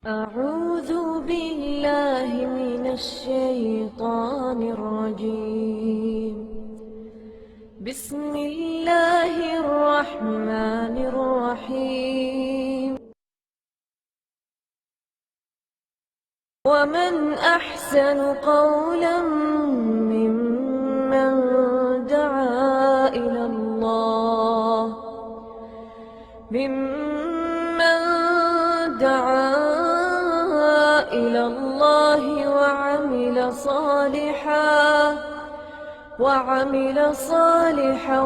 أعوذ بالله من الشيطان الرجيم. بسم الله الرحمن الرحيم. ومن أحسن قولا ممن دعا إلى الله وعمل صالحا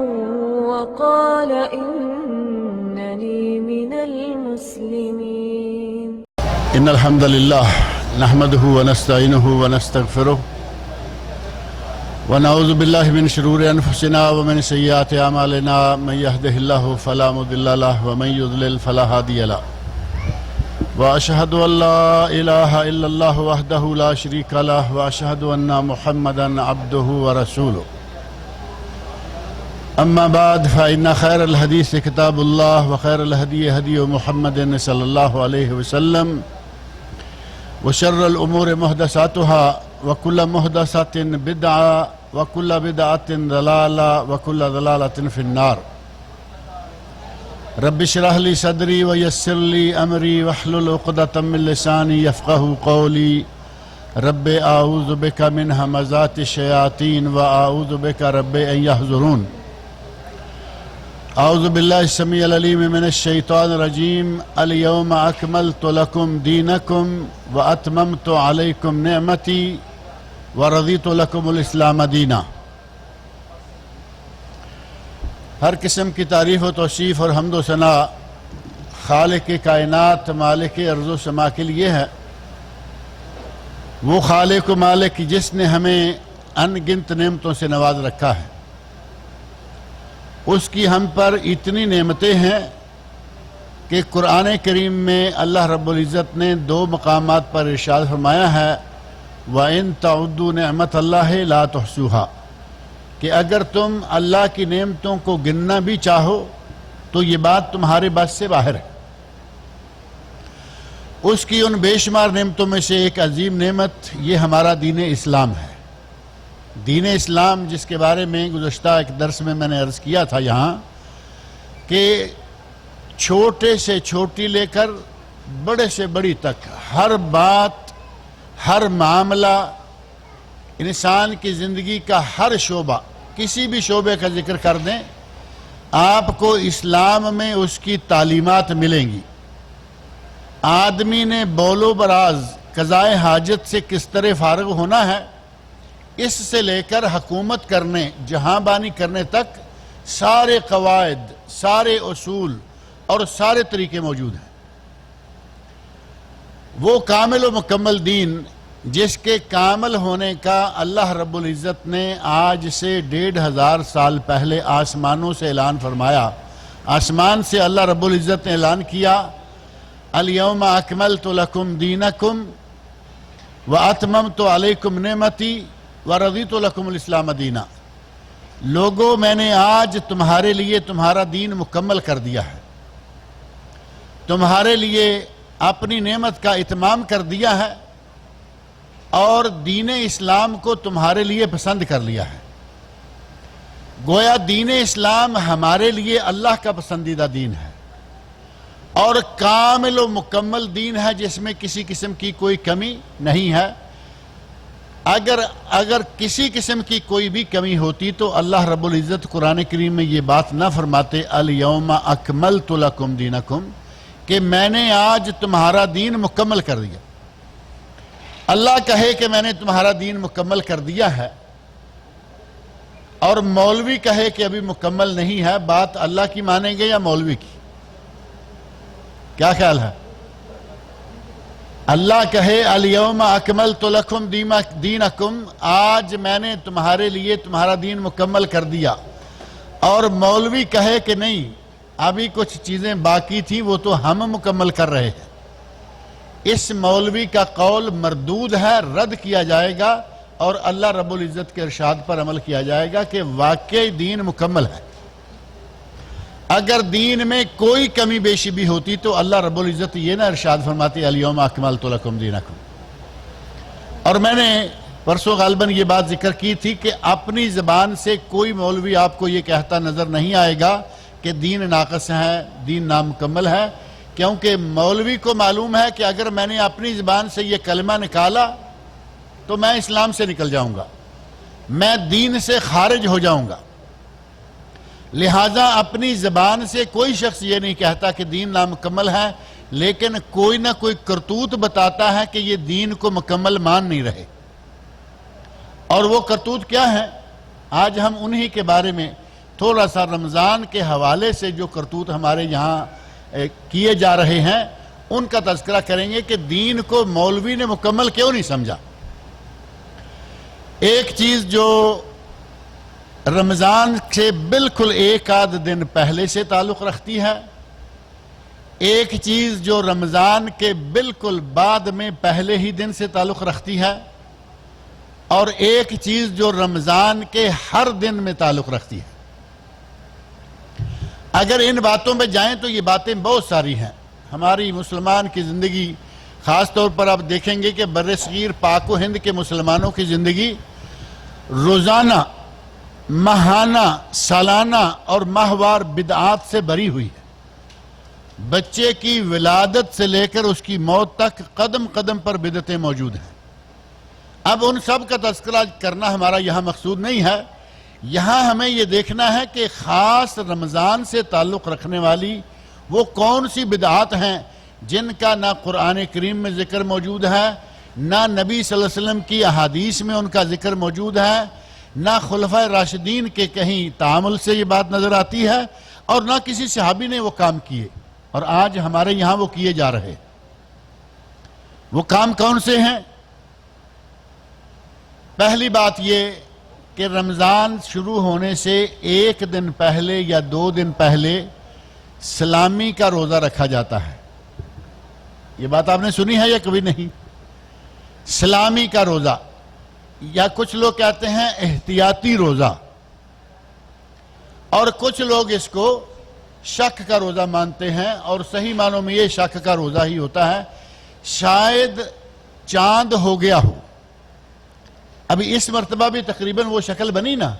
وقال إنني من المسلمين. إن الحمد لله نحمده ونستعينه ونستغفره ونعوذ بالله من شرور أنفسنا ومن سيئات أعمالنا. من يهده الله فلا مضل له ومن يضلل فلا هادي له. وأشهد أن لا إله إلا الله وحده لا شريك له وأشهد أن محمدا عبده ورسوله. أما بعد فإن خير الحديث كتاب الله وخير الهدي هدي محمد صلى الله عليه وسلم وشر الأمور محدثاتها وكل محدثة بدعة وكل بدعة ضلالة وكل ضلالة في النار. رب اشرح لي صدري ويسر لي أمري واحلل عقدة من لساني يفقهوا قولي. رب أعوذ بك من همزات الشياطين وأعوذ بك رب أن يحضرون. أعوذ بالله السميع العليم من الشيطان الرجيم. اليوم أكملت لكم دينكم وأتممت عليكم نعمتي ورضيت لكم الإسلام دينا. ہر قسم کی تعریف و توصیف اور حمد و ثنا خالق کائنات مالک ارض و سما کے لیے ہے. وہ خالق و مالک جس نے ہمیں ان گنت نعمتوں سے نواز رکھا ہے. اس کی ہم پر اتنی نعمتیں ہیں کہ قرآن کریم میں اللہ رب العزت نے 2 مقامات پر ارشاد فرمایا ہے وَإِن تَعُدُّوا نِعْمَةَ اللَّهِ لَا تُحْصُوهَا، کہ اگر تم اللہ کی نعمتوں کو گننا بھی چاہو تو یہ بات تمہارے بس سے باہر ہے. اس کی ان بے شمار نعمتوں میں سے ایک عظیم نعمت یہ ہمارا دین اسلام ہے. دین اسلام جس کے بارے میں گزشتہ ایک درس میں نے عرض کیا تھا یہاں کہ چھوٹے سے چھوٹی لے کر بڑے سے بڑی تک ہر بات، ہر معاملہ، انسان کی زندگی کا ہر شعبہ، کسی بھی شعبے کا ذکر کر دیں آپ کو اسلام میں اس کی تعلیمات ملیں گی. آدمی نے بول و براز قضائے حاجت سے کس طرح فارغ ہونا ہے، اس سے لے کر حکومت کرنے، جہاں بانی کرنے تک سارے قواعد، سارے اصول اور سارے طریقے موجود ہیں. وہ کامل و مکمل دین جس کے کامل ہونے کا اللہ رب العزت نے آج سے 1500 سال پہلے آسمانوں سے اعلان فرمایا. آسمان سے اللہ رب العزت نے اعلان کیا اليوم اکملت لکم دینکم واتممت علیکم نعمتی ورضیت لکم الاسلام دینا. لوگوں میں نے آج تمہارے لیے تمہارا دین مکمل کر دیا ہے، تمہارے لیے اپنی نعمت کا اتمام کر دیا ہے اور دین اسلام کو تمہارے لیے پسند کر لیا ہے. گویا دین اسلام ہمارے لیے اللہ کا پسندیدہ دین ہے اور کامل و مکمل دین ہے جس میں کسی قسم کی کوئی کمی نہیں ہے. اگر کسی قسم کی کوئی بھی کمی ہوتی تو اللہ رب العزت قرآن کریم میں یہ بات نہ فرماتے اليوم اکملت لکم دینکم کہ میں نے آج تمہارا دین مکمل کر دیا. اللہ کہے کہ میں نے تمہارا دین مکمل کر دیا ہے اور مولوی کہے کہ ابھی مکمل نہیں ہے، بات اللہ کی مانیں گے یا مولوی کی؟ کیا خیال ہے؟ اللہ کہے الیوم اکملت لکم دینکم، آج میں نے تمہارے لیے تمہارا دین مکمل کر دیا، اور مولوی کہے کہ نہیں ابھی کچھ چیزیں باقی تھیں وہ تو ہم مکمل کر رہے ہیں، اس مولوی کا قول مردود ہے، رد کیا جائے گا اور اللہ رب العزت کے ارشاد پر عمل کیا جائے گا کہ واقعی دین مکمل ہے. اگر دین میں کوئی کمی بیشی بھی ہوتی تو اللہ رب العزت یہ نہ ارشاد فرماتی الیوم اکملت لکم دینکم. اور میں نے پرسوں غالباً یہ بات ذکر کی تھی کہ اپنی زبان سے کوئی مولوی آپ کو یہ کہتا نظر نہیں آئے گا کہ دین ناقص ہے، دین نامکمل ہے، کیونکہ مولوی کو معلوم ہے کہ اگر میں نے اپنی زبان سے یہ کلمہ نکالا تو میں اسلام سے نکل جاؤں گا، میں دین سے خارج ہو جاؤں گا. لہٰذا اپنی زبان سے کوئی شخص یہ نہیں کہتا کہ دین نامکمل ہے، لیکن کوئی نہ کوئی کرتوت بتاتا ہے کہ یہ دین کو مکمل مان نہیں رہے. اور وہ کرتوت کیا ہے؟ آج ہم انہی کے بارے میں تھوڑا سا رمضان کے حوالے سے جو کرتوت ہمارے یہاں کیے جا رہے ہیں ان کا تذکرہ کریں گے کہ دین کو مولوی نے مکمل کیوں نہیں سمجھا. ایک چیز جو رمضان سے بالکل ایک آدھ دن پہلے سے تعلق رکھتی ہے، ایک چیز جو رمضان کے بالکل بعد میں پہلے ہی دن سے تعلق رکھتی ہے، اور ایک چیز جو رمضان کے ہر دن میں تعلق رکھتی ہے. اگر ان باتوں پہ جائیں تو یہ باتیں بہت ساری ہیں. ہماری مسلمان کی زندگی خاص طور پر آپ دیکھیں گے کہ برصغیر پاک و ہند کے مسلمانوں کی زندگی روزانہ، ماہانہ، سالانہ اور ماہوار بدعات سے بری ہوئی ہے. بچے کی ولادت سے لے کر اس کی موت تک قدم قدم پر بدعتیں موجود ہیں. اب ان سب کا تذکرہ کرنا ہمارا یہاں مقصود نہیں ہے. یہاں ہمیں یہ دیکھنا ہے کہ خاص رمضان سے تعلق رکھنے والی وہ کون سی بدعات ہیں جن کا نہ قرآن کریم میں ذکر موجود ہے، نہ نبی صلی اللہ علیہ وسلم کی احادیث میں ان کا ذکر موجود ہے، نہ خلفائے راشدین کے کہیں تعامل سے یہ بات نظر آتی ہے، اور نہ کسی صحابی نے وہ کام کیے. اور آج ہمارے یہاں وہ کیے جا رہے. وہ کام کون سے ہیں؟ پہلی بات یہ کہ رمضان شروع ہونے سے ایک دن پہلے یا 2 دن پہلے سلامی کا روزہ رکھا جاتا ہے. یہ بات آپ نے سنی ہے یا کبھی نہیں؟ سلامی کا روزہ، یا کچھ لوگ کہتے ہیں احتیاطی روزہ، اور کچھ لوگ اس کو شک کا روزہ مانتے ہیں، اور صحیح معنوں میں یہ شک کا روزہ ہی ہوتا ہے. شاید چاند ہو گیا ہو. ابھی اس مرتبہ بھی تقریباً وہ شکل بنی نا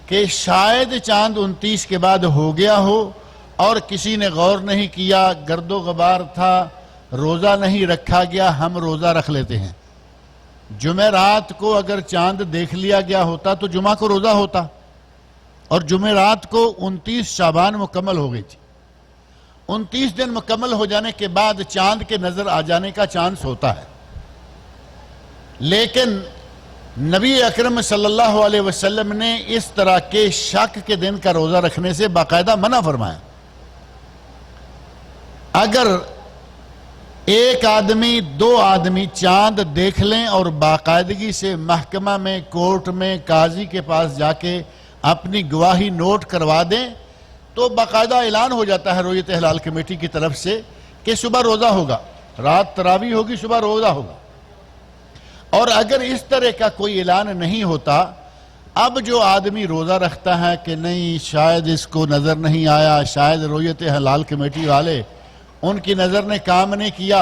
کہ شاید چاند 29 کے بعد ہو گیا ہو اور کسی نے غور نہیں کیا، گرد و غبار تھا، روزہ نہیں رکھا گیا، ہم روزہ رکھ لیتے ہیں. جمعرات کو اگر چاند دیکھ لیا گیا ہوتا تو جمعہ کو روزہ ہوتا، اور جمعرات کو 29 شعبان مکمل ہو گئی تھی. 29 دن مکمل ہو جانے کے بعد چاند کے نظر آ جانے کا چانس ہوتا ہے. لیکن نبی اکرم صلی اللہ علیہ وسلم نے اس طرح کے شک کے دن کا روزہ رکھنے سے باقاعدہ منع فرمایا. اگر ایک آدمی 2 آدمی چاند دیکھ لیں اور باقاعدگی سے محکمہ میں، کورٹ میں، قاضی کے پاس جا کے اپنی گواہی نوٹ کروا دیں تو باقاعدہ اعلان ہو جاتا ہے رویت ہلال کمیٹی کی طرف سے کہ صبح روزہ ہوگا، رات تراویح ہوگی، صبح روزہ ہوگا. اور اگر اس طرح کا کوئی اعلان نہیں ہوتا، اب جو آدمی روزہ رکھتا ہے کہ نہیں شاید اس کو نظر نہیں آیا، شاید رویت ہلال کمیٹی والے ان کی نظر نے کام نہیں کیا،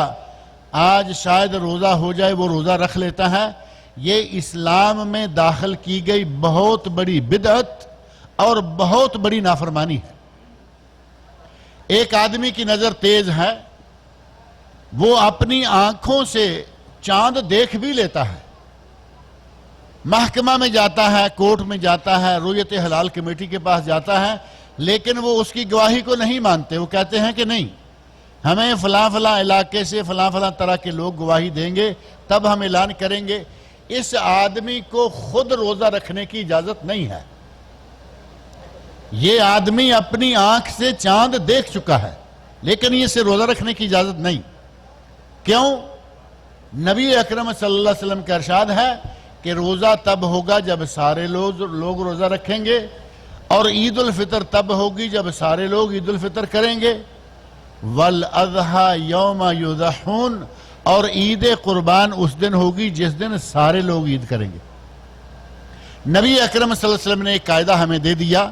آج شاید روزہ ہو جائے، وہ روزہ رکھ لیتا ہے. یہ اسلام میں داخل کی گئی بہت بڑی بدعت اور بہت بڑی نافرمانی ہے. ایک آدمی کی نظر تیز ہے، وہ اپنی آنکھوں سے چاند دیکھ بھی لیتا ہے، محکمہ میں جاتا ہے، کورٹ میں جاتا ہے، رویت ہلال کمیٹی کے پاس جاتا ہے، لیکن وہ اس کی گواہی کو نہیں مانتے. وہ کہتے ہیں کہ نہیں، ہمیں فلاں فلاں علاقے سے فلاں فلاں طرح کے لوگ گواہی دیں گے تب ہم اعلان کریں گے. اس آدمی کو خود روزہ رکھنے کی اجازت نہیں ہے. یہ آدمی اپنی آنکھ سے چاند دیکھ چکا ہے لیکن یہ سے روزہ رکھنے کی اجازت نہیں. کیوں؟ نبی اکرم صلی اللہ علیہ وسلم کا ارشاد ہے کہ روزہ تب ہوگا جب سارے لوگ روزہ رکھیں گے، اور عید الفطر تب ہوگی جب سارے لوگ عید الفطر کریں گے. وَالْأَضْحَى يَوْمَ يُذَحُونَ، اور عید قربان اس دن ہوگی جس دن سارے لوگ عید کریں گے. نبی اکرم صلی اللہ علیہ وسلم نے ایک قاعدہ ہمیں دے دیا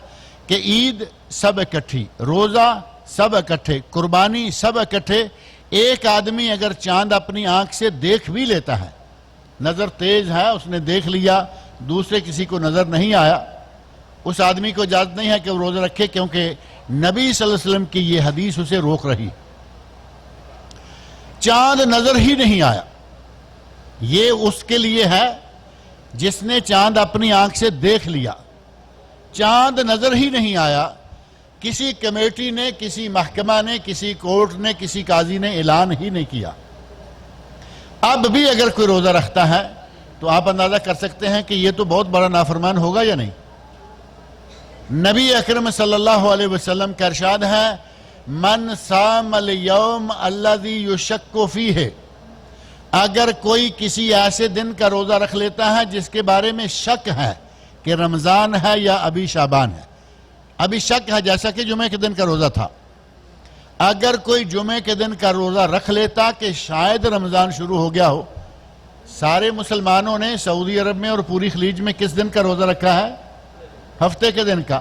کہ عید سب اکٹھی، روزہ سب اکٹھے، قربانی سب اکٹھے۔ ایک آدمی اگر چاند اپنی آنکھ سے دیکھ بھی لیتا ہے، نظر تیز ہے، اس نے دیکھ لیا، دوسرے کسی کو نظر نہیں آیا، اس آدمی کو اجازت نہیں ہے کہ وہ روزہ رکھے، کیونکہ نبی صلی اللہ علیہ وسلم کی یہ حدیث اسے روک رہی۔ چاند نظر ہی نہیں آیا، یہ اس کے لیے ہے جس نے چاند اپنی آنکھ سے دیکھ لیا۔ چاند نظر ہی نہیں آیا، کسی کمیٹی نے، کسی محکمہ نے، کسی کورٹ نے، کسی قاضی نے اعلان ہی نہیں کیا۔ اب بھی اگر کوئی روزہ رکھتا ہے تو آپ اندازہ کر سکتے ہیں کہ یہ تو بہت بڑا نافرمان ہوگا یا نہیں۔ نبی اکرم صلی اللہ علیہ وسلم کا ارشاد ہے، من صام الیوم الذی یشک فیہ، اگر کوئی کسی ایسے دن کا روزہ رکھ لیتا ہے جس کے بارے میں شک ہے کہ رمضان ہے یا ابھی شعبان ہے، ابھی شک ہے، جیسا کہ جمعہ کے دن کا روزہ تھا، اگر کوئی جمعہ کے دن کا روزہ رکھ لیتا کہ شاید رمضان شروع ہو گیا ہو۔ سارے مسلمانوں نے سعودی عرب میں اور پوری خلیج میں کس دن کا روزہ رکھا ہے؟ ہفتے کے دن کا۔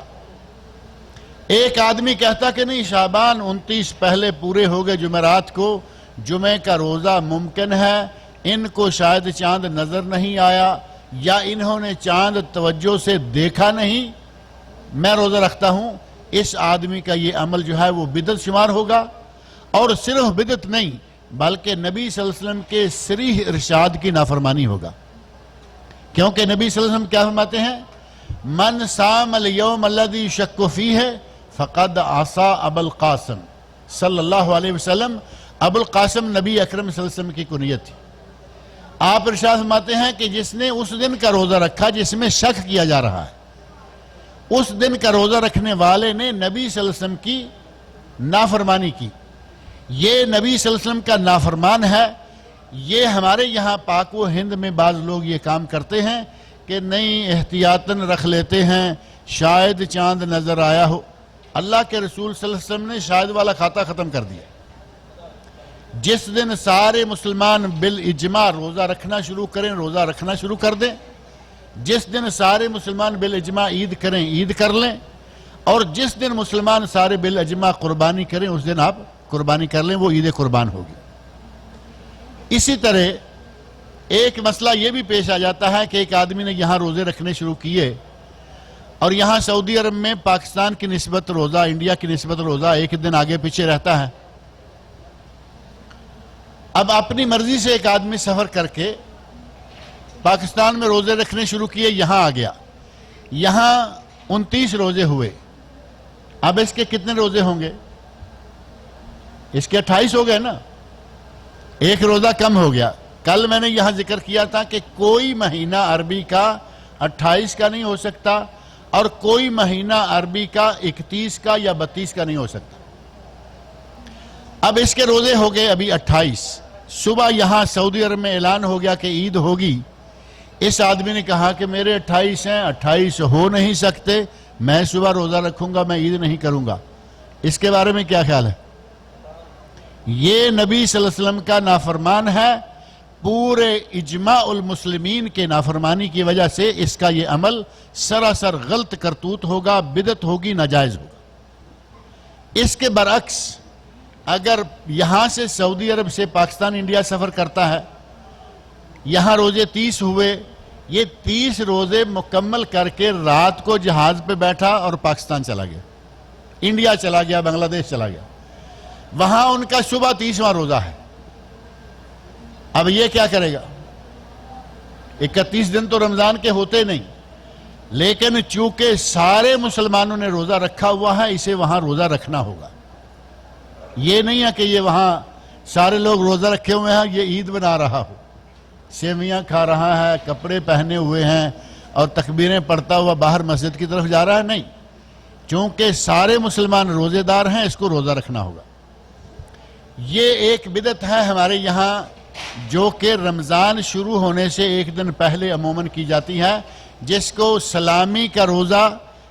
ایک آدمی کہتا کہ نہیں، شعبان 29 پہلے پورے ہو گئے، جمعرات کو جمعہ کا روزہ ممکن ہے، ان کو شاید چاند نظر نہیں آیا یا انہوں نے چاند توجہ سے دیکھا نہیں، میں روزہ رکھتا ہوں۔ اس آدمی کا یہ عمل جو ہے وہ بدعت شمار ہوگا، اور صرف بدعت نہیں بلکہ نبی صلی اللہ علیہ وسلم کے صریح ارشاد کی نافرمانی ہوگا، کیونکہ نبی صلی اللہ علیہ وسلم کیا فرماتے ہیں؟ من صام الیوم الذی یشک فیہ فقد عصا ابا القاسم صلی اللہ علیہ وسلم۔ ابو القاسم نبی اکرم صلی اللہ علیہ وسلم کی کنیت تھی۔ آپ ارشاد فرماتے ہیں کہ جس نے اس دن کا روزہ رکھا جس میں شک کیا جا رہا ہے، اس دن کا روزہ رکھنے والے نے نبی صلی اللہ علیہ وسلم کی نافرمانی کی۔ یہ نبی صلی اللہ علیہ وسلم کا نافرمان ہے۔ یہ ہمارے یہاں پاک و ہند میں بعض لوگ یہ کام کرتے ہیں کہ نہیں، احتیاطاً رکھ لیتے ہیں، شاید چاند نظر آیا ہو۔ اللہ کے رسول صلی اللہ علیہ وسلم نے شاید والا کھاتا ختم کر دیا۔ جس دن سارے مسلمان بالاجماع روزہ رکھنا شروع کریں، روزہ رکھنا شروع کر دیں۔ جس دن سارے مسلمان بالاجماع عید کریں، عید کر لیں، اور جس دن مسلمان سارے بالاجماع قربانی کریں، اس دن آپ قربانی کر لیں، وہ عید قربان ہوگی۔ اسی طرح ایک مسئلہ یہ بھی پیش آ جاتا ہے کہ ایک آدمی نے یہاں روزے رکھنے شروع کیے، اور یہاں سعودی عرب میں پاکستان کی نسبت روزہ، انڈیا کی نسبت روزہ ایک دن آگے پیچھے رہتا ہے۔ اب اپنی مرضی سے ایک آدمی سفر کر کے پاکستان میں روزے رکھنے شروع کیے، یہاں آ گیا، یہاں 29 روزے ہوئے۔ اب اس کے کتنے روزے ہوں گے؟ اس کے 28 ہو گئے نا، ایک روزہ کم ہو گیا۔ کل میں نے یہاں ذکر کیا تھا کہ کوئی مہینہ عربی کا 28 کا نہیں ہو سکتا، اور کوئی مہینہ عربی کا 31 کا یا 32 کا نہیں ہو سکتا۔ اب اس کے روزے ہو گئے ابھی 28۔ صبح یہاں سعودی عرب میں اعلان ہو گیا کہ عید ہوگی۔ اس آدمی نے کہا کہ میرے 28 ہیں، 28 ہو نہیں سکتے، میں صبح روزہ رکھوں گا، میں عید نہیں کروں گا۔ اس کے بارے میں کیا خیال ہے؟ یہ نبی صلی اللہ علیہ وسلم کا نافرمان ہے۔ پورے اجماع المسلمین کے نافرمانی کی وجہ سے اس کا یہ عمل سراسر غلط کرتوت ہوگا، بدعت ہوگی، ناجائز ہوگا۔ اس کے برعکس اگر یہاں سے سعودی عرب سے پاکستان انڈیا سفر کرتا ہے، یہاں روزے 30 ہوئے، یہ 30 روزے مکمل کر کے رات کو جہاز پہ بیٹھا اور پاکستان چلا گیا، انڈیا چلا گیا، بنگلہ دیش چلا گیا، وہاں ان کا صبح 30واں روزہ ہے۔ اب یہ کیا کرے گا؟ 31 دن تو رمضان کے ہوتے نہیں، لیکن چونکہ سارے مسلمانوں نے روزہ رکھا ہوا ہے، اسے وہاں روزہ رکھنا ہوگا۔ یہ نہیں ہے کہ یہ وہاں سارے لوگ روزہ رکھے ہوئے ہیں، یہ عید بنا رہا ہو، سیویاں کھا رہا ہے، کپڑے پہنے ہوئے ہیں اور تکبیریں پڑھتا ہوا باہر مسجد کی طرف جا رہا ہے، نہیں۔ چونکہ سارے مسلمان روزے دار ہیں، اس کو روزہ رکھنا ہوگا۔ یہ ایک بدعت ہے ہمارے یہاں جو کہ رمضان شروع ہونے سے ایک دن پہلے عموماً کی جاتی ہے، جس کو سلامی کا روزہ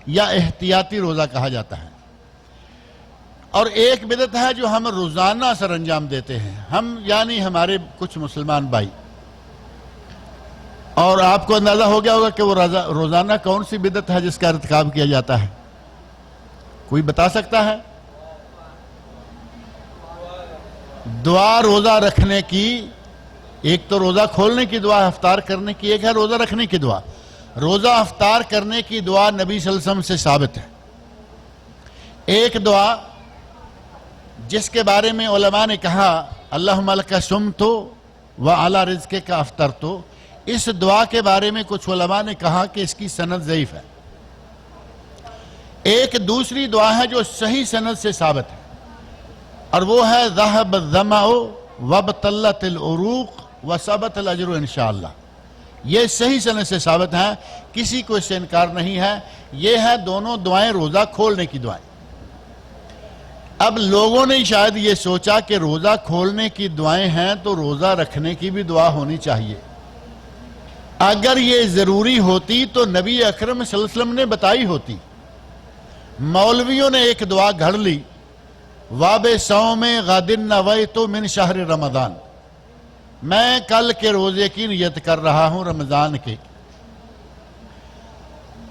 یا احتیاطی روزہ کہا جاتا ہے۔ اور ایک بدعت ہے جو ہم روزانہ سر انجام دیتے ہیں، ہم یعنی ہمارے کچھ مسلمان بھائی، اور آپ کو اندازہ ہو گیا ہوگا کہ وہ روزانہ کون سی بدعت ہے جس کا ارتکاب کیا جاتا ہے۔ کوئی بتا سکتا ہے؟ دعا روزہ رکھنے کی، ایک تو روزہ کھولنے کی دعا، افطار کرنے کی، ایک ہے روزہ رکھنے کی دعا۔ روزہ افطار کرنے کی دعا نبی صلی اللہ علیہ وسلم سے ثابت ہے۔ ایک دعا جس کے بارے میں علماء نے کہا اللہم لک صمت وعلی رزقک افطرت، اس دعا کے بارے میں کچھ علماء نے کہا کہ اس کی سند ضعیف ہے۔ ایک دوسری دعا ہے جو صحیح سند سے ثابت ہے، اور وہ ہے ذہب الظمأ وابتلت العروق وثبت الاجر انشاءاللہ۔ یہ صحیح سند سے ثابت ہے، کسی کو اس سے انکار نہیں ہے۔ یہ ہے دونوں دعائیں روزہ کھولنے کی دعائیں۔ اب لوگوں نے شاید یہ سوچا کہ روزہ کھولنے کی دعائیں ہیں تو روزہ رکھنے کی بھی دعا ہونی چاہیے۔ اگر یہ ضروری ہوتی تو نبی اکرم صلی اللہ علیہ وسلم نے بتائی ہوتی۔ مولویوں نے ایک دعا گھڑ لی، واب صوم غد نویت من شہر رمضان، میں کل کے روزے کی نیت کر رہا ہوں رمضان کے۔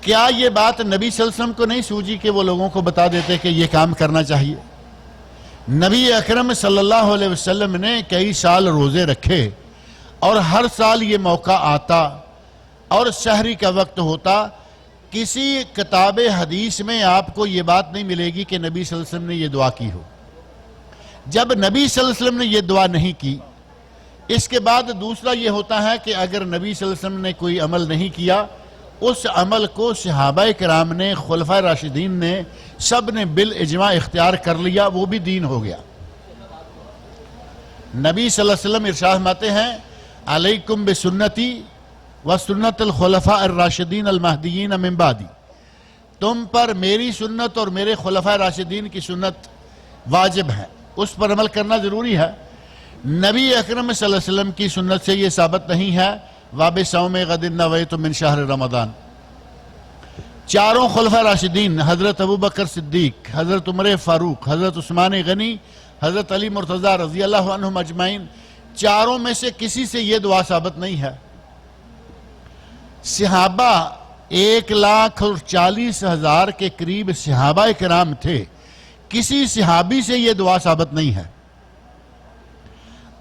کیا یہ بات نبی صلی اللہ علیہ وسلم کو نہیں سوجی کہ وہ لوگوں کو بتا دیتے کہ یہ کام کرنا چاہیے؟ نبی اکرم صلی اللہ علیہ وسلم نے کئی سال روزے رکھے، اور ہر سال یہ موقع آتا اور سحری کا وقت ہوتا۔ کسی کتاب حدیث میں آپ کو یہ بات نہیں ملے گی کہ نبی صلی اللہ علیہ وسلم نے یہ دعا کی ہو۔ جب نبی صلی اللہ علیہ وسلم نے یہ دعا نہیں کی، اس کے بعد دوسرا یہ ہوتا ہے کہ اگر نبی صلی اللہ علیہ وسلم نے کوئی عمل نہیں کیا، اس عمل کو صحابہ کرام نے، خلفائے راشدین نے، سب نے بالاجماع اختیار کر لیا، وہ بھی دین ہو گیا۔ نبی صلی اللہ علیہ وسلم ارشاد فرماتے ہیں علیکم بسنتی وسنت الخلفاء الراشدین المہدیین من بعدی، تم پر میری سنت اور میرے خلفاء راشدین کی سنت واجب ہے، اس پر عمل کرنا ضروری ہے۔ نبی اکرم صلی اللہ علیہ وسلم کی سنت سے یہ ثابت نہیں ہے واب صوم غد نویت من شہر رمضان۔ چاروں خلفاء راشدین، حضرت ابوبکر صدیق، حضرت عمر فاروق، حضرت عثمان غنی، حضرت علی مرتضیٰ رضی اللہ عنہم اجمعین، چاروں میں سے کسی سے یہ دعا ثابت نہیں ہے۔ صحابہ 1,40,000 کے قریب صحابہ کرام تھے، کسی صحابی سے یہ دعا ثابت نہیں ہے۔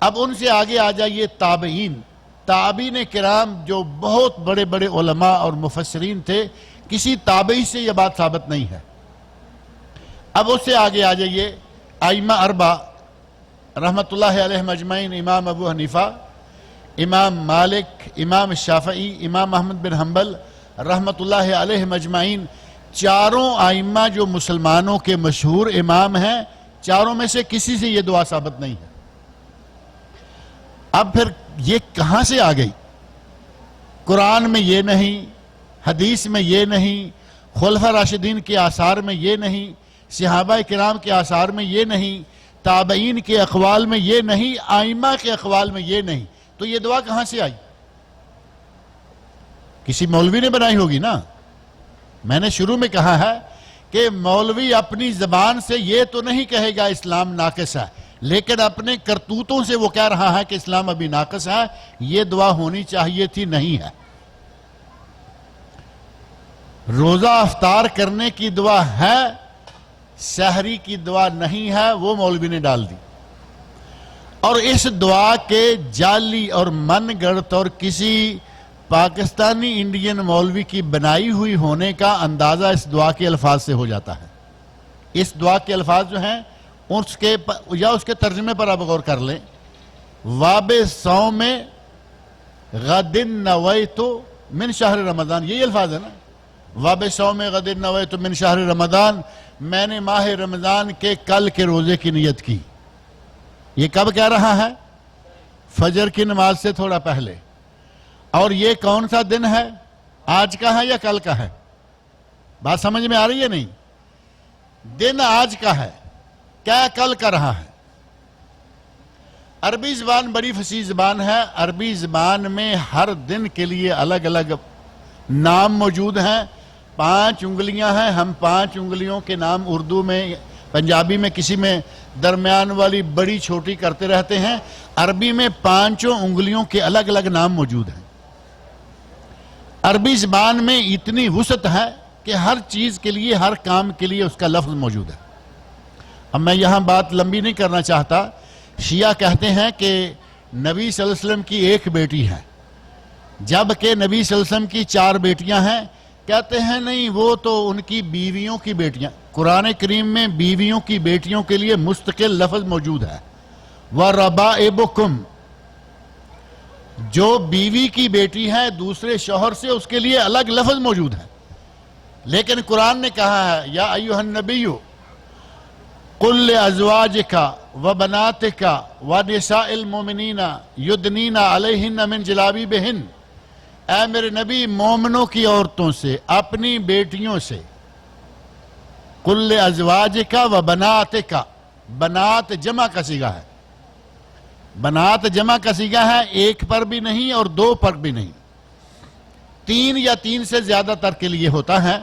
اب ان سے آگے آ جائیے تابعین۔ تابعین کرام جو بہت بڑے بڑے علماء اور مفسرین تھے، کسی تابعی سے یہ بات ثابت نہیں ہے۔ اب اس سے آگے آ جائیے ائمہ اربعہ رحمت اللہ علیہ مجمعین، امام ابو حنیفہ، امام مالک، امام شافعی، امام احمد بن حنبل رحمت اللہ علیہ مجمعین، چاروں ائمہ جو مسلمانوں کے مشہور امام ہیں، چاروں میں سے کسی سے یہ دعا ثابت نہیں ہے۔ اب پھر یہ کہاں سے آ گئی؟ قرآن میں یہ نہیں، حدیث میں یہ نہیں، خلفاء راشدین کے آثار میں یہ نہیں، صحابہ کرام کے آثار میں یہ نہیں، تابعین کے اقوال میں یہ نہیں، ائمہ کے اقوال میں یہ نہیں، تو یہ دعا کہاں سے آئی؟ کسی مولوی نے بنائی ہوگی نا۔ میں نے شروع میں کہا ہے کہ مولوی اپنی زبان سے یہ تو نہیں کہے گا اسلام ناقص ہے، لیکن اپنے کرتوتوں سے وہ کہہ رہا ہے کہ اسلام ابھی ناقص ہے، یہ دعا ہونی چاہیے تھی، نہیں ہے۔ روزہ افطار کرنے کی دعا ہے، سحری کی دعا نہیں ہے، وہ مولوی نے ڈال دی۔ اور اس دعا کے جعلی اور من گڑت اور کسی پاکستانی انڈین مولوی کی بنائی ہوئی ہونے کا اندازہ اس دعا کے الفاظ سے ہو جاتا ہے۔ اس دعا کے الفاظ جو ہیں اس کے ترجمے پر آپ غور کر لیں، واب صوم غد نویت من شہر رمضان، یہی الفاظ ہے نا، واب صوم غد نویت من شہر رمضان، میں نے ماہ رمضان کے کل کے روزے کی نیت کی۔ یہ کب کہہ رہا ہے؟ فجر کی نماز سے تھوڑا پہلے۔ اور یہ کون سا دن ہے؟ آج کا ہے یا کل کا ہے؟ بات سمجھ میں آ رہی ہے نہیں؟ دن آج کا ہے، کیا کل کا رہا ہے؟ عربی زبان بڑی فصیح زبان ہے، عربی زبان میں ہر دن کے لیے الگ الگ نام موجود ہیں۔ 5 انگلیاں ہیں، ہم 5 انگلیوں کے نام اردو میں، پنجابی میں کسی میں درمیان والی بڑی چھوٹی کرتے رہتے ہیں، عربی میں 5 انگلیوں کے الگ الگ نام موجود ہیں۔ عربی زبان میں اتنی وسعت ہے کہ ہر چیز کے لیے، ہر کام کے لیے اس کا لفظ موجود ہے۔ اب میں یہاں بات لمبی نہیں کرنا چاہتا۔ شیعہ کہتے ہیں کہ نبی صلی اللہ علیہ وسلم کی ایک بیٹی ہے، جبکہ نبی صلی اللہ علیہ وسلم کی 4 بیٹیاں ہیں۔ کہتے ہیں نہیں، وہ تو ان کی بیویوں کی بیٹیاں۔ قرآن کریم میں بیویوں کی بیٹیوں کے لیے مستقل لفظ موجود ہے، وَرَبَائِبُكُمْ، جو بیوی کی بیٹی ہے دوسرے شوہر سے، اس کے لیے الگ لفظ موجود ہے۔ لیکن قرآن نے کہا ہے یا ایھا النبی قل لأزواجک وبناتک ونساء المؤمنین یدنین علیہن من جلابیبہن، اے میرے نبی مومنوں کی عورتوں سے، اپنی بیٹیوں سے، قل لأزواجک وبناتک، بنات جمع کا صیغہ ہے، بنات جمع کا صیغہ ہے، ایک پر بھی نہیں اور 2 پر بھی نہیں، 3 یا 3 سے زیادہ تر کے لیے ہوتا ہے۔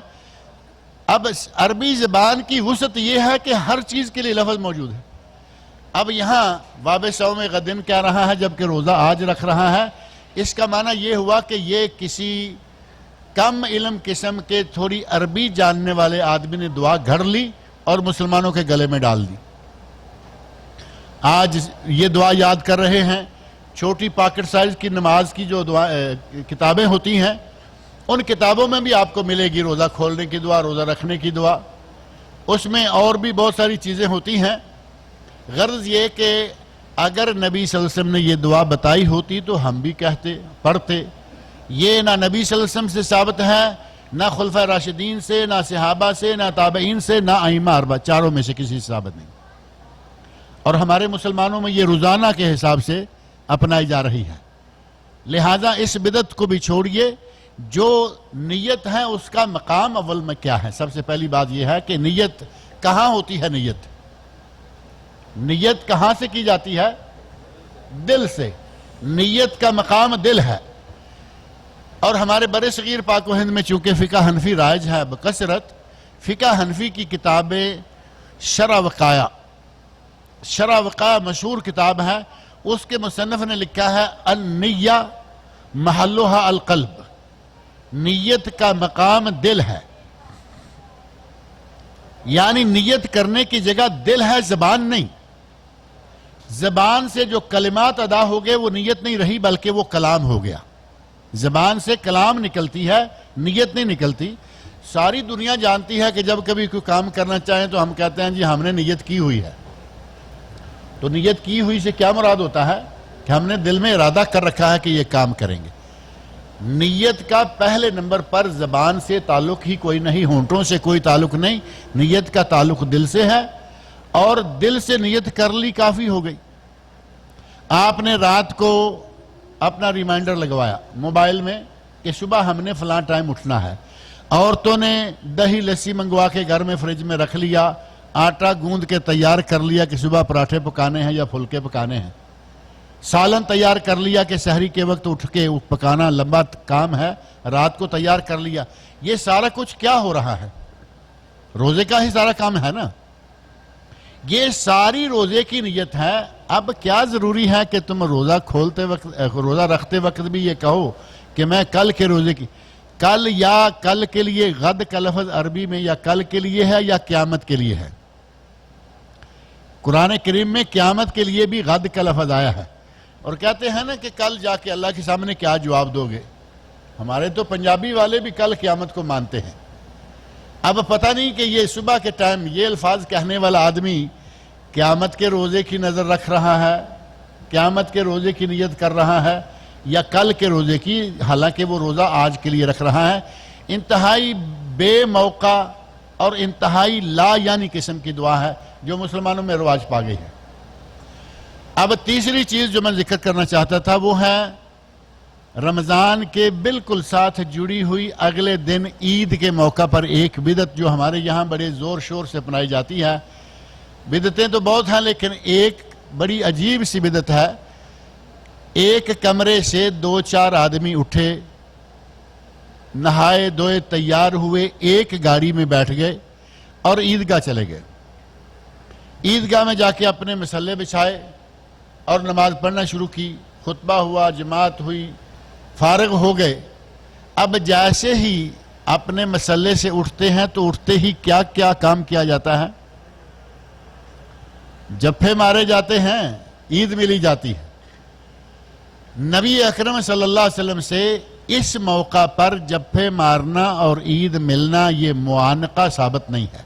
اب عربی زبان کی وسعت یہ ہے کہ ہر چیز کے لیے لفظ موجود ہے۔ اب یہاں باب صوم غدن کہہ رہا ہے جبکہ روزہ آج رکھ رہا ہے، اس کا معنی یہ ہوا کہ یہ کسی کم علم قسم کے تھوڑی عربی جاننے والے آدمی نے دعا گھڑ لی اور مسلمانوں کے گلے میں ڈال دی۔ آج یہ دعا یاد کر رہے ہیں، چھوٹی پاکٹ سائز کی نماز کی جو کتابیں ہوتی ہیں، ان کتابوں میں بھی آپ کو ملے گی روزہ کھولنے کی دعا، روزہ رکھنے کی دعا، اس میں اور بھی بہت ساری چیزیں ہوتی ہیں۔ غرض یہ کہ اگر نبی صلی اللہ علیہ وسلم نے یہ دعا بتائی ہوتی تو ہم بھی کہتے، پڑھتے۔ یہ نہ نبی صلی اللہ علیہ وسلم سے ثابت ہے، نہ خلفائے راشدین سے، نہ صحابہ سے، نہ تابعین سے، نہ ائمہ 4 چاروں میں سے کسی سے ثابت نہیں، اور ہمارے مسلمانوں میں یہ روزانہ کے حساب سے اپنائی جا رہی ہے۔ لہٰذا اس بدعت کو بھی چھوڑیے۔ جو نیت ہے اس کا مقام اول میں کیا ہے؟ سب سے پہلی بات یہ ہے کہ نیت کہاں ہوتی ہے؟ نیت کہاں سے کی جاتی ہے؟ دل سے۔ نیت کا مقام دل ہے، اور ہمارے برِ صغیر پاک و ہند میں چونکہ فقہ حنفی رائج ہے بکثرت، فقہ حنفی کی کتابیں شرع وقایہ، شرع وقایہ مشہور کتاب ہے، اس کے مصنف نے لکھا ہے النیہ محلها القلب، نیت کا مقام دل ہے، یعنی نیت کرنے کی جگہ دل ہے، زبان نہیں۔ زبان سے جو کلمات ادا ہو گئے وہ نیت نہیں رہی بلکہ وہ کلام ہو گیا۔ زبان سے کلام نکلتی ہے، نیت نہیں نکلتی۔ ساری دنیا جانتی ہے کہ جب کبھی کوئی کام کرنا چاہیں تو ہم کہتے ہیں جی ہم نے نیت کی ہوئی ہے۔ تو نیت کی ہوئی سے کیا مراد ہوتا ہے؟ کہ ہم نے دل میں ارادہ کر رکھا ہے کہ یہ کام کریں گے۔ نیت کا پہلے نمبر پر زبان سے تعلق ہی کوئی نہیں، ہونٹوں سے کوئی تعلق نہیں، نیت کا تعلق دل سے ہے، اور دل سے نیت کر لی کافی ہو گئی۔ آپ نے رات کو اپنا ریمائنڈر لگوایا موبائل میں کہ صبح ہم نے فلاں ٹائم اٹھنا ہے، عورتوں نے دہی لسی منگوا کے گھر میں فریج میں رکھ لیا، آٹا گوندھ کے تیار کر لیا کہ صبح پراٹھے پکانے ہیں یا پھلکے پکانے ہیں، سالن تیار کر لیا کہ سحری کے وقت اٹھ کے پکانا لمبا کام ہے، رات کو تیار کر لیا۔ یہ سارا کچھ کیا ہو رہا ہے؟ روزے کا ہی سارا کام ہے نا۔ یہ ساری روزے کی نیت ہے۔ اب کیا ضروری ہے کہ تم روزہ کھولتے وقت، روزہ رکھتے وقت بھی یہ کہو کہ میں کل کے روزے کی، کل یا کل کے لیے غد کا لفظ عربی میں یا کل کے لیے ہے یا قیامت کے لیے ہے؟ قرآن کریم میں قیامت کے لیے بھی غد کا لفظ آیا ہے، اور کہتے ہیں نا کہ کل جا کے اللہ کے سامنے کیا جواب دو گے۔ ہمارے تو پنجابی والے بھی کل قیامت کو مانتے ہیں۔ اب پتہ نہیں کہ یہ صبح کے ٹائم یہ الفاظ کہنے والا آدمی قیامت کے روزے کی نظر رکھ رہا ہے، قیامت کے روزے کی نیت کر رہا ہے، یا کل کے روزے کی، حالانکہ وہ روزہ آج کے لیے رکھ رہا ہے۔ انتہائی بے موقع اور انتہائی لا یعنی قسم کی دعا ہے جو مسلمانوں میں رواج پا گئی ہے۔ اب تیسری چیز جو میں ذکر کرنا چاہتا تھا وہ ہے رمضان کے بالکل ساتھ جڑی ہوئی اگلے دن عید کے موقع پر ایک بدعت جو ہمارے یہاں بڑے زور شور سے اپنائی جاتی ہے۔ بدعتیں تو بہت ہیں لیکن ایک بڑی عجیب سی بدعت ہے۔ ایک کمرے سے 2-4 آدمی اٹھے، نہائے دھوئے تیار ہوئے، ایک گاڑی میں بیٹھ گئے اور عیدگاہ چلے گئے۔ عیدگاہ میں جا کے اپنے مصلے بچھائے اور نماز پڑھنا شروع کی، خطبہ ہوا، جماعت ہوئی، فارغ ہو گئے۔ اب جیسے ہی اپنے مسئلے سے اٹھتے ہیں تو اٹھتے ہی کیا کیا کام کیا جاتا ہے؟ جپے مارے جاتے ہیں، عید ملی جاتی ہے۔ نبی اکرم صلی اللہ علیہ وسلم سے اس موقع پر جپے مارنا اور عید ملنا یہ معانقہ ثابت نہیں ہے۔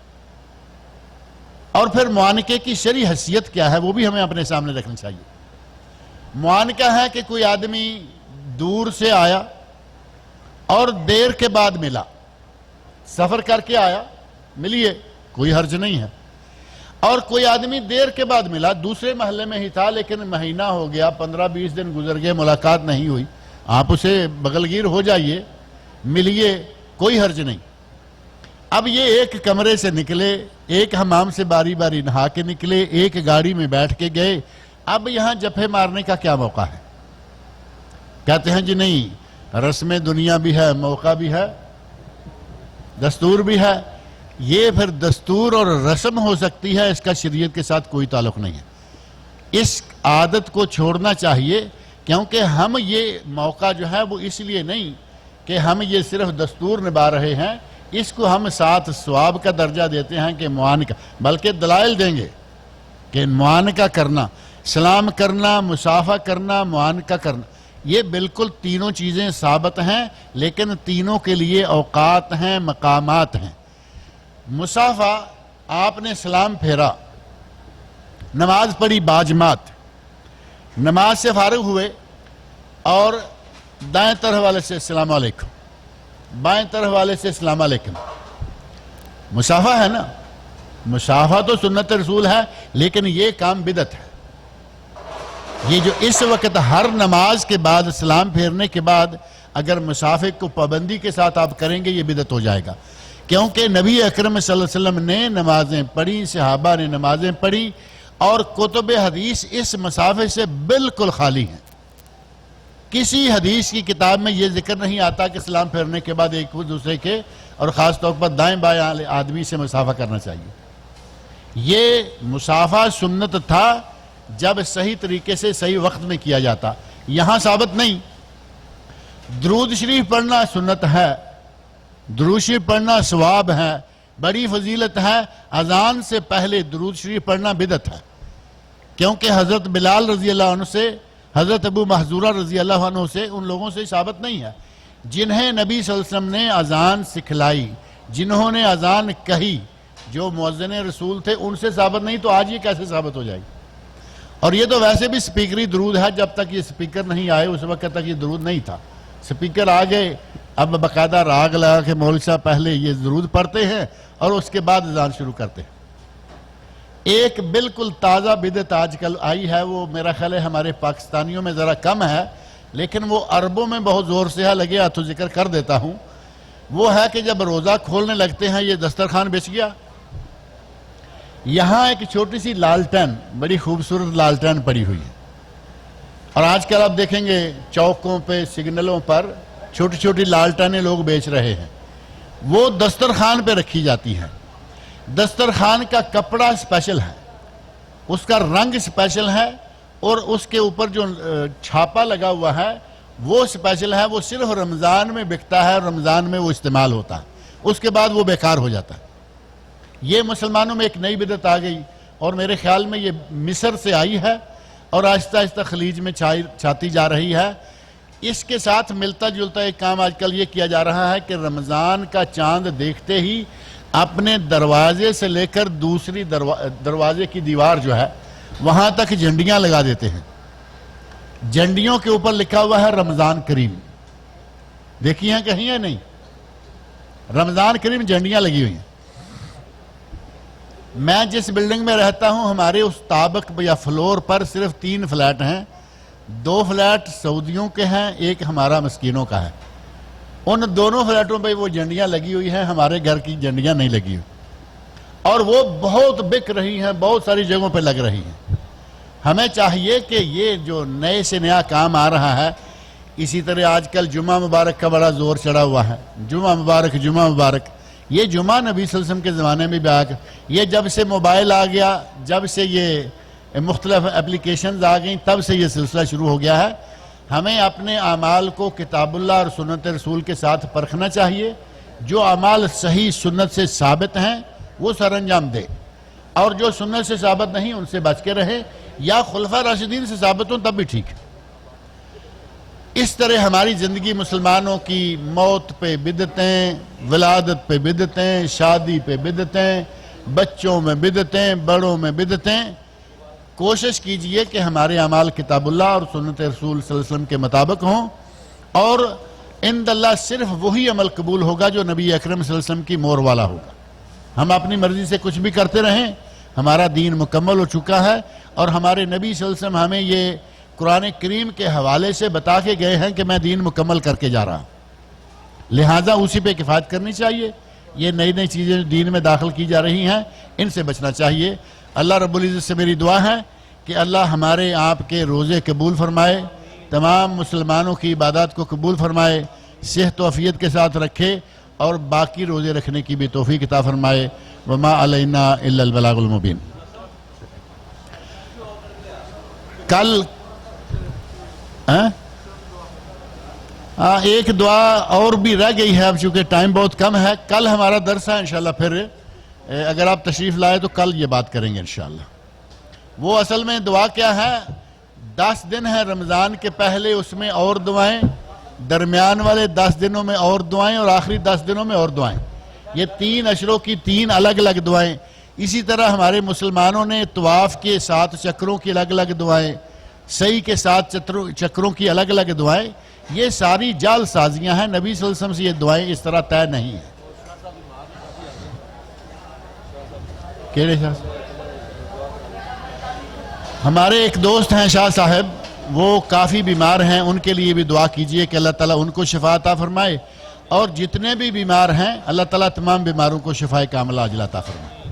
اور پھر معانقے کی شرعی حیثیت کیا ہے وہ بھی ہمیں اپنے سامنے رکھنا چاہیے۔ معانقہ ہے کہ کوئی آدمی دور سے آیا اور دیر کے بعد ملا، سفر کر کے آیا، ملیے، کوئی حرج نہیں ہے۔ اور کوئی آدمی دیر کے بعد ملا، دوسرے محلے میں ہی تھا لیکن مہینہ ہو گیا، 15-20 دن گزر گئے، ملاقات نہیں ہوئی، آپ اسے بغلگیر ہو جائیے، ملیے، کوئی حرج نہیں۔ اب یہ ایک کمرے سے نکلے، ایک حمام سے باری باری نہا کے نکلے، ایک گاڑی میں بیٹھ کے گئے، اب یہاں جپے مارنے کا کیا موقع ہے؟ کہتے ہیں جی نہیں، رسم دنیا بھی ہے، موقع بھی ہے، دستور بھی ہے۔ یہ پھر دستور اور رسم ہو سکتی ہے، اس کا شریعت کے ساتھ کوئی تعلق نہیں ہے۔ اس عادت کو چھوڑنا چاہیے، کیونکہ ہم یہ موقع جو ہے وہ اس لیے نہیں کہ ہم یہ صرف دستور نبھا رہے ہیں، اس کو ہم ساتھ ثواب کا درجہ دیتے ہیں کہ معانقہ، بلکہ دلائل دیں گے کہ معانقہ کرنا، سلام کرنا، مصافحہ کرنا، معانقہ کرنا، یہ بالکل تینوں چیزیں ثابت ہیں، لیکن تینوں کے لیے اوقات ہیں، مقامات ہیں۔ مصافحہ، آپ نے سلام پھیرا، نماز پڑھی باجماعت، نماز سے فارغ ہوئے اور دائیں طرف والے سے السلام علیکم، بائیں طرف والے سے السلام علیکم، مصافحہ ہے نا؟ مصافحہ تو سنت رسول ہے، لیکن یہ کام بدعت ہے۔ یہ جو اس وقت ہر نماز کے بعد سلام پھیرنے کے بعد اگر مصافحے کو پابندی کے ساتھ آپ کریں گے، یہ بدعت ہو جائے گا، کیونکہ نبی اکرم صلی اللہ علیہ وسلم نے نمازیں پڑھی، صحابہ نے نمازیں پڑھی، اور کتب حدیث اس مصافحے سے بالکل خالی ہیں۔ کسی حدیث کی کتاب میں یہ ذکر نہیں آتا کہ سلام پھیرنے کے بعد ایک دوسرے کے اور خاص طور پر دائیں بائیں آدمی سے مصافحہ کرنا چاہیے۔ یہ مصافحہ سنت تھا جب صحیح طریقے سے صحیح وقت میں کیا جاتا، یہاں ثابت نہیں۔ درود شریف پڑھنا سنت ہے، درود شریف پڑھنا ثواب ہے، بڑی فضیلت ہے۔ اذان سے پہلے درود شریف پڑھنا بدعت ہے، کیونکہ حضرت بلال رضی اللہ عنہ سے، حضرت ابو محذورہ رضی اللہ عنہ سے، ان لوگوں سے ثابت نہیں ہے جنہیں نبی صلی اللہ علیہ وسلم نے اذان سکھلائی، جنہوں نے اذان کہی، جو مؤذن رسول تھے، ان سے ثابت نہیں، تو آج یہ کیسے ثابت ہو جائے گی؟ اور یہ تو ویسے بھی سپیکری درود ہے، جب تک یہ سپیکر نہیں آئے اس وقت تک یہ درود نہیں تھا۔ سپیکر آ گئے، اب باقاعدہ راگ لگا کے مولوی صاحب پہلے یہ درود پڑھتے ہیں اور اس کے بعد اذان شروع کرتے ہیں۔ ایک بالکل تازہ بدعت آج کل آئی ہے، وہ میرا خیال ہے ہمارے پاکستانیوں میں ذرا کم ہے، لیکن وہ عربوں میں بہت زور سے ہے، لگے ہاتھوں ذکر کر دیتا ہوں۔ وہ ہے کہ جب روزہ کھولنے لگتے ہیں، یہ دسترخوان بچ گیا، یہاں ایک چھوٹی سی لالٹین، بڑی خوبصورت لالٹین پڑی ہوئی ہے، اور آج کل آپ دیکھیں گے چوکوں پہ، سگنلوں پر چھوٹی چھوٹی لالٹینیں لوگ بیچ رہے ہیں، وہ دسترخوان پہ رکھی جاتی ہیں۔ دسترخوان کا کپڑا اسپیشل ہے، اس کا رنگ اسپیشل ہے، اور اس کے اوپر جو چھاپا لگا ہوا ہے وہ اسپیشل ہے، وہ صرف رمضان میں بکتا ہے، رمضان میں وہ استعمال ہوتا ہے، اس کے بعد وہ بیکار ہو جاتا ہے۔ یہ مسلمانوں میں ایک نئی بدعت آ گئی، اور میرے خیال میں یہ مصر سے آئی ہے اور آہستہ آہستہ خلیج میں چھاتی جا رہی ہے۔ اس کے ساتھ ملتا جلتا ایک کام آج کل یہ کیا جا رہا ہے کہ رمضان کا چاند دیکھتے ہی اپنے دروازے سے لے کر دوسری دروازے کی دیوار جو ہے وہاں تک جھنڈیاں لگا دیتے ہیں، جھنڈیوں کے اوپر لکھا ہوا ہے رمضان کریم، دیکھیے ہیں کہیں ہے نہیں، رمضان کریم جھنڈیاں لگی ہوئی ہیں۔ میں جس بلڈنگ میں رہتا ہوں، ہمارے اس طابق یا فلور پر صرف 3 فلیٹ ہیں، 2 فلیٹ سعودیوں کے ہیں، ایک ہمارا مسکینوں کا ہے۔ ان دونوں فلیٹوں پہ وہ جھنڈیاں لگی ہوئی ہیں، ہمارے گھر کی جھنڈیاں نہیں لگی ہوئی، اور وہ بہت بک رہی ہیں، بہت ساری جگہوں پہ لگ رہی ہیں۔ ہمیں چاہیے کہ یہ جو نئے سے نیا کام آ رہا ہے، اسی طرح آج کل جمعہ مبارک کا بڑا زور چڑھا ہوا ہے، جمعہ مبارک جمعہ مبارک، یہ جمعہ نبی صلی اللہ علیہ وسلم کے زمانے میں بھی آ گیا، یہ جب سے موبائل آ گیا، جب سے یہ مختلف اپلیکیشنز آ گئیں، تب سے یہ سلسلہ شروع ہو گیا ہے۔ ہمیں اپنے اعمال کو کتاب اللہ اور سنت رسول کے ساتھ پرکھنا چاہیے، جو اعمال صحیح سنت سے ثابت ہیں وہ سر انجام دے، اور جو سنت سے ثابت نہیں ان سے بچ کے رہے، یا خلفاء راشدین سے ثابت ہوں تب بھی ٹھیک ہے۔ اس طرح ہماری زندگی مسلمانوں کی موت پہ بدعتیں، ولادت پہ بدعتیں، شادی پہ بدعتیں، بچوں میں بدعتیں، بڑوں میں بدعتیں۔ کوشش کیجئے کہ ہمارے اعمال کتاب اللہ اور سنت رسول صلی اللہ علیہ وسلم کے مطابق ہوں، اور عند اللہ صرف وہی عمل قبول ہوگا جو نبی اکرم صلی اللہ علیہ وسلم کی مہر والا ہوگا۔ ہم اپنی مرضی سے کچھ بھی کرتے رہیں، ہمارا دین مکمل ہو چکا ہے، اور ہمارے نبی صلی اللہ علیہ وسلم ہمیں یہ قرآن کریم کے حوالے سے بتا کے گئے ہیں کہ میں دین مکمل کر کے جا رہا ہوں، لہٰذا اسی پہ کفایت کرنی چاہیے۔ یہ نئی نئی چیزیں دین میں داخل کی جا رہی ہیں، ان سے بچنا چاہیے۔ اللہ رب العزت سے میری دعا ہے کہ اللہ ہمارے آپ کے روزے قبول فرمائے، تمام مسلمانوں کی عبادات کو قبول فرمائے، صحت و عافیت کے ساتھ رکھے، اور باقی روزے رکھنے کی بھی توفیق عطا فرمائے۔ وما علینا الا البلاغ المبین۔ کل ایک دعا اور بھی رہ گئی ہے، اب چونکہ ٹائم بہت کم ہے۔ کل ہمارا درس ہے انشاءاللہ، پھر اگر آپ تشریف لائے تو کل یہ بات کریں گے انشاءاللہ۔ وہ اصل میں دعا کیا ہے؟ 10 دن ہے رمضان کے پہلے، اس میں اور دعائیں، درمیان والے 10 دنوں میں اور دعائیں، اور آخری 10 دنوں میں اور دعائیں۔ یہ 3 اشروں کی 3 الگ الگ دعائیں۔ اسی طرح ہمارے مسلمانوں نے طواف کے 7 چکروں کی الگ الگ دعائیں، سعی کے 7 چکروں کی الگ الگ دعائیں۔ یہ ساری جعل سازیاں ہیں، نبی صلی اللہ علیہ وسلم سے یہ دعائیں اس طرح طے نہیں ہیں۔ کیڑے شاہ صاحب؟ ہمارے ایک دوست ہیں شاہ صاحب، وہ کافی بیمار ہیں، ان کے لیے بھی دعا کیجئے کہ اللہ تعالیٰ ان کو شفا عطا فرمائے، اور جتنے بھی بیمار ہیں اللہ تعالیٰ تمام بیماروں کو شفائے کاملہ عاجلہ عطا فرمائے۔